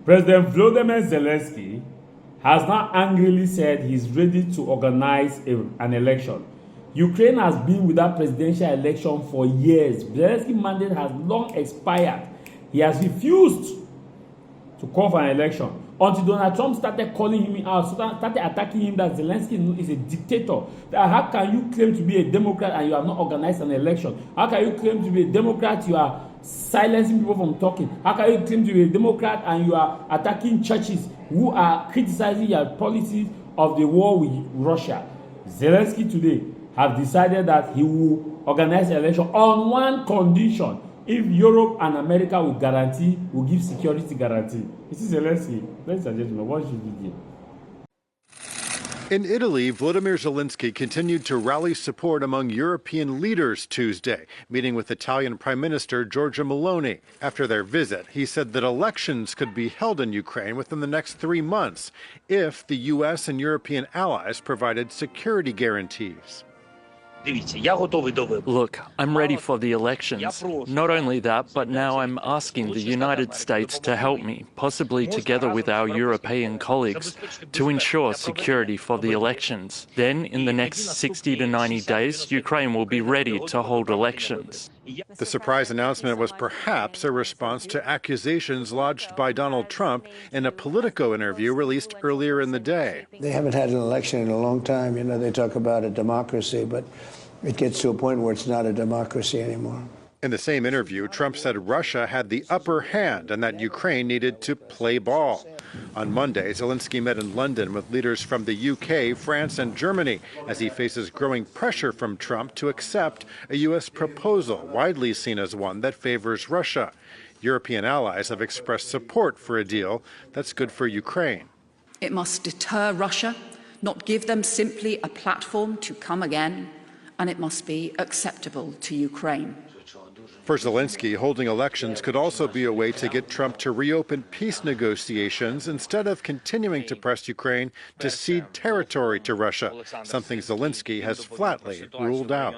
President Volodymyr Zelensky has now angrily said he's ready to organize an election. Ukraine has been without presidential election for years. Zelensky's mandate has long expired. He has refused to call for an election until Donald Trump started calling him out, started attacking him that Zelensky is a dictator. That how can you claim to be a Democrat and you have not organized an election? How can you claim to be a Democrat, you are silencing people from talking? How can you claim to be a Democrat and you are attacking churches who are criticizing your policies of the war with Russia? Zelensky today have decided that he will organize an election on one condition: if Europe and America will give security guarantee. This is Zelensky. Ladies and gentlemen, what should we do? In Italy, Volodymyr Zelensky continued to rally support among European leaders Tuesday, meeting with Italian Prime Minister Giorgia Meloni. After their visit, he said that elections could be held in Ukraine within the next 3 months if the U.S. and European allies provided security guarantees. Look, I'm ready for the elections. Not only that, but now I'm asking the United States to help me, possibly together with our European colleagues, to ensure security for the elections. Then, in the next 60 to 90 days, Ukraine will be ready to hold elections. The surprise announcement was perhaps a response to accusations lodged by Donald Trump in a Politico interview released earlier in the day. They haven't had an election in a long time. You know, they talk about a democracy, but it gets to a point where it's not a democracy anymore. In the same interview, Trump said Russia had the upper hand and that Ukraine needed to play ball. On Monday, Zelensky met in London with leaders from the UK, France, and Germany as he faces growing pressure from Trump to accept a U.S. proposal widely seen as one that favors Russia. European allies have expressed support for a deal that's good for Ukraine. It must deter Russia, not give them simply a platform to come again, and it must be acceptable to Ukraine. For Zelensky, holding elections could also be a way to get Trump to reopen peace negotiations instead of continuing to press Ukraine to cede territory to Russia, something Zelensky has flatly ruled out.